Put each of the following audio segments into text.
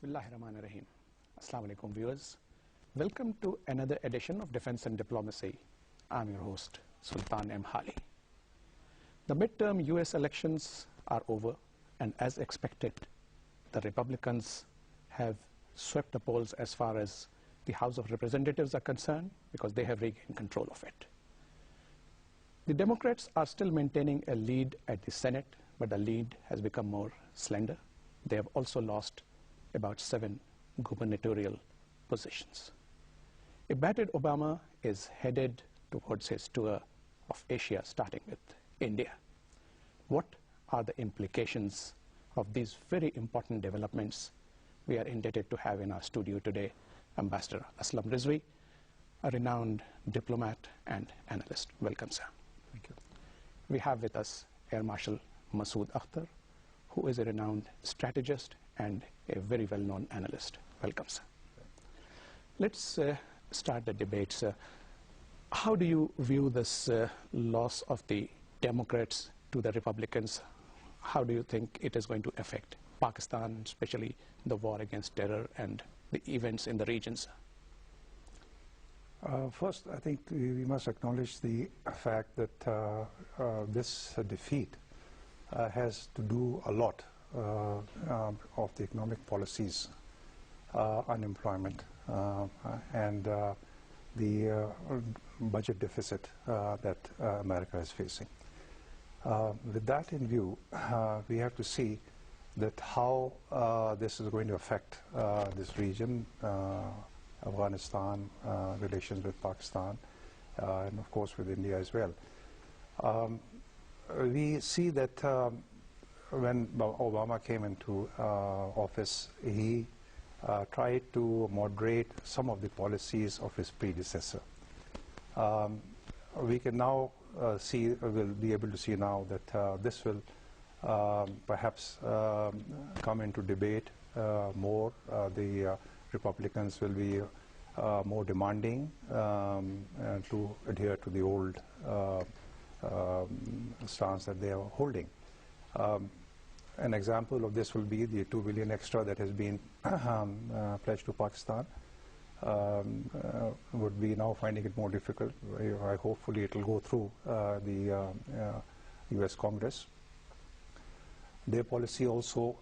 Bismillahirrahmanirrahim. Assalamu alaikum viewers. Welcome to another edition of Defense and Diplomacy. I'm your host, Sultan M. Hali. The midterm US elections are over, and as expected, the Republicans have swept the polls as far as the House of Representatives are concerned because they have regained control of it. The Democrats are still maintaining a lead at the Senate, but the lead has become more slender. They have also lost about 7 gubernatorial positions. A battered Obama is headed towards his tour of Asia, starting with India. What are the implications of these very important developments? We are indebted to have in our studio today Ambassador Aslam Rizvi, a renowned diplomat and analyst. Welcome, sir. Thank you. We have with us Air Marshal Masood Akhtar, who is a renowned strategist and a very well-known analyst. Welcome, sir. Let's start the debate, sir. How do you view this loss of the Democrats to the Republicans? How do you think it is going to affect Pakistan, especially the war against terror and the events in the regions? First, I think we must acknowledge the fact that this defeat has to do a lot of the economic policies, unemployment, and the budget deficit that America is facing. With that in view, we have to see that how this is going to affect this region, Afghanistan, relations with Pakistan, and of course with India as well. We see that when Obama came into office, he tried to moderate some of the policies of his predecessor. We can now will be able to see now that this will perhaps come into debate more. The Republicans will be more demanding to adhere to the old stance that they are holding. An example of this will be the $2 billion extra that has been pledged to Pakistan. Would be now finding it more difficult. Hopefully it will go through the US Congress. Their policy also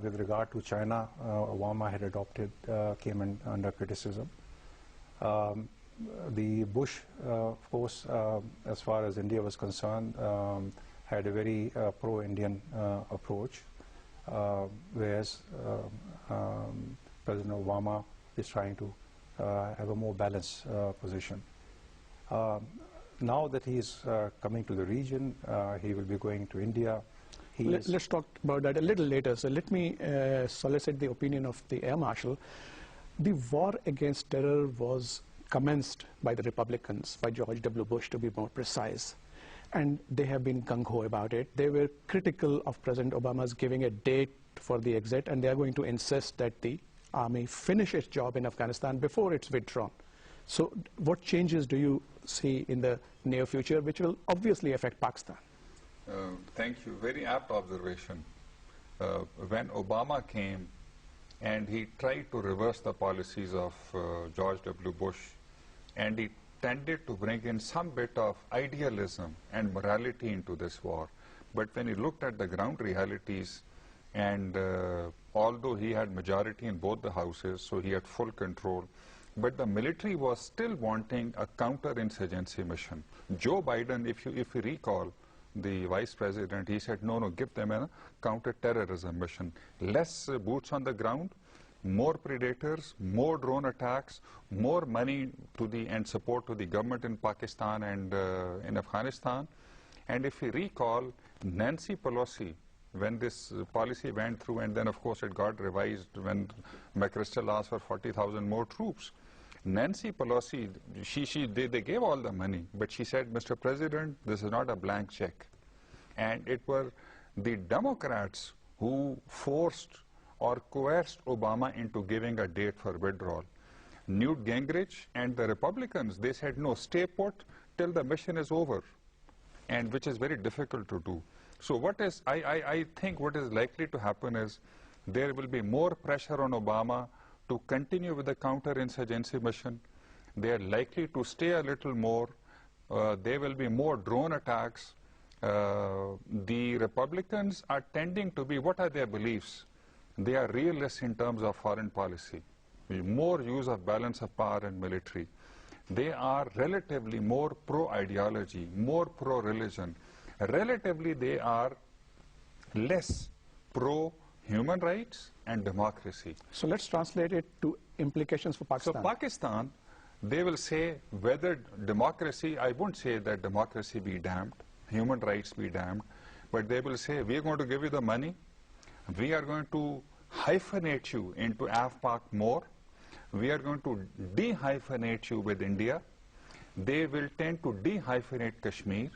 with regard to China, Obama had adopted, came under criticism. The Bush, of course, as far as India was concerned, had a very pro-Indian approach, whereas President Obama is trying to have a more balanced position. Now that he is coming to the region, he will be going to India. Let's talk about that a little later. So let me solicit the opinion of the Air Marshal. The war against terror was commenced by the Republicans, by George W. Bush to be more precise, and they have been gung-ho about it. They were critical of President Obama's giving a date for the exit, and they are going to insist that the army finish its job in Afghanistan before it's withdrawn. So what changes do you see in the near future, which will obviously affect Pakistan? Thank you. Very apt observation. When Obama came and he tried to reverse the policies of George W. Bush, and he tended to bring in some bit of idealism and morality into this war. But when he looked at the ground realities, and although he had majority in both the houses, so he had full control, but the military was still wanting a counter-insurgency mission. Joe Biden, if you recall, the vice president, he said, no, give them a counter-terrorism mission. Less boots on the ground, more predators, more drone attacks, more money to and support to the government in Pakistan and in Afghanistan. And if you recall, Nancy Pelosi, when this policy went through, and then of course it got revised when McChrystal asked for 40,000 more troops. Nancy Pelosi, they gave all the money, but she said, Mr. President, this is not a blank check. And it were the Democrats who forced or coerced Obama into giving a date for withdrawal. Newt Gingrich and the Republicans, they said, no, stay put till the mission is over, and which is very difficult to do. So what is, I think what is likely to happen is There will be more pressure on Obama to continue with the counterinsurgency mission. They are likely to stay a little more. There will be more drone attacks. The Republicans are tending to be, what are their beliefs? They are realists in terms of foreign policy. More use of balance of power and military. They are relatively more pro-ideology, more pro-religion. Relatively, they are less pro-human rights and democracy. So let's translate it to implications for Pakistan. So Pakistan, they will say whether democracy, I won't say that democracy be damned, human rights be damned, but they will say, we are going to give you the money, we are going to hyphenate you into AfPak more, we are going to de-hyphenate you with India, they will tend to de-hyphenate Kashmir.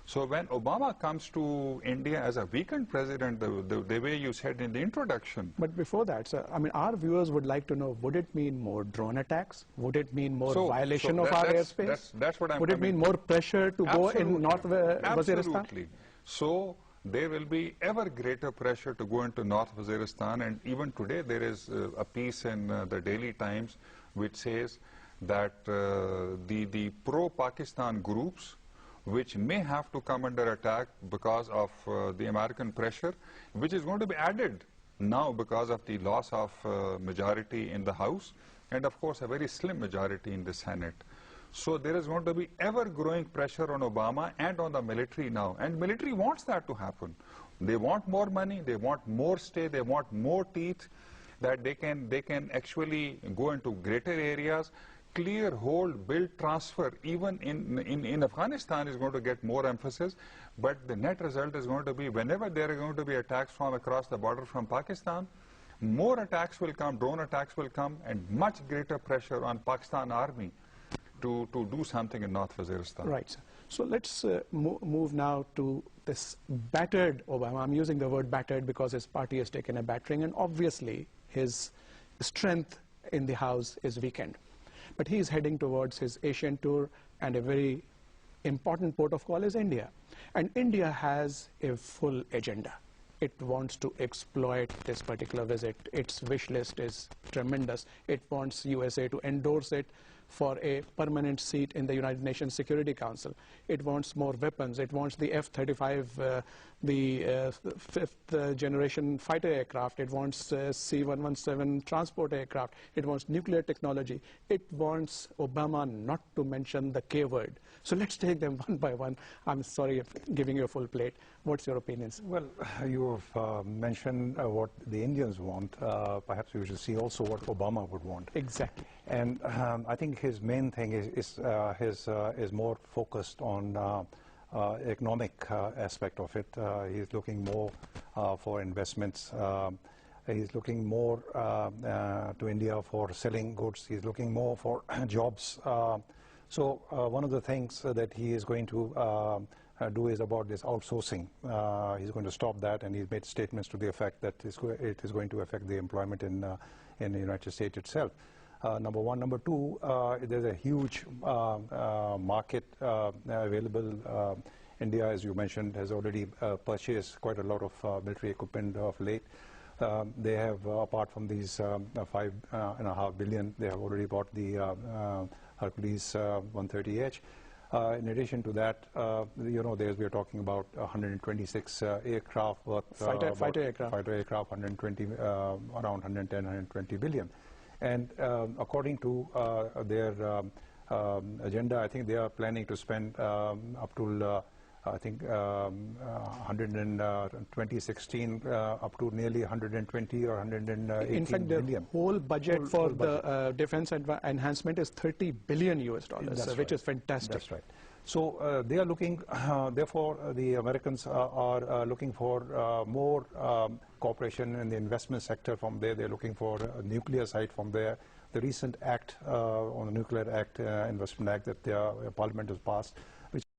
So when Obama comes to India as a weakened president, the way you said in the introduction. But before that, sir, I mean, our viewers would like to know, would it mean more drone attacks? Would it mean more violation of our airspace? That's what I'm Would it mean more pressure to go in North Waziristan? Absolutely. So there will be ever greater pressure to go into North Waziristan, and even today there is a piece in the Daily Times which says that the pro-Pakistan groups, which may have to come under attack because of the American pressure, which is going to be added now because of the loss of majority in the House, and of course a very slim majority in the Senate. So there is going to be ever-growing pressure on Obama and on the military now, and military wants that to happen. They want more money, they want more stay, they want more teeth, that they can actually go into greater areas. Clear, hold, build, transfer, even in Afghanistan is going to get more emphasis, but the net result is going to be whenever there are going to be attacks from across the border from Pakistan, more attacks will come, drone attacks will come, and much greater pressure on Pakistan army to do something in North Waziristan. Right, sir. So let's move now to this battered Obama. I'm using the word battered because his party has taken a battering, and obviously his strength in the House is weakened. But he is heading towards his Asian tour, and a very important port of call is India. And India has a full agenda. It wants to exploit this particular visit. Its wish list is tremendous. It wants USA to endorse it for a permanent seat in the United Nations Security Council. It wants more weapons. It wants the F-35, the fifth generation fighter aircraft. It wants C-117 transport aircraft. It wants nuclear technology. It wants Obama not to mention the K word. So let's take them one by one. I'm sorry if giving you a full plate. What's your opinions? Well, you have mentioned what the Indians want. Perhaps we should see also what Obama would want. Exactly. And I think his main thing is more focused on economic aspect of it. He's looking more for investments. He's looking more to India for selling goods. He's looking more for jobs. So one of the things that he is going to do is about this outsourcing. He's going to stop that, and he's made statements to the effect that it is going to affect the employment in the United States itself. Number one. Number two, there's a huge market available. India, as you mentioned, has already purchased quite a lot of military equipment of late. They have, apart from these $5.5 billion, they have already bought the Hercules 130H. In addition to that, we are talking about 126 aircraft worth fighter aircraft, 120 around 110, 120 billion. And according to their agenda, I think they are planning to spend up to I think 2016 up to nearly 120 or 118 In fact, billion. the whole budget for the defense enhancement is $30 billion US, which is fantastic. That's right. So they are looking, therefore, the Americans are looking for more cooperation in the investment sector from there. They're looking for a nuclear side from there. The recent act on the Nuclear Act, Investment Act that the Parliament has passed, which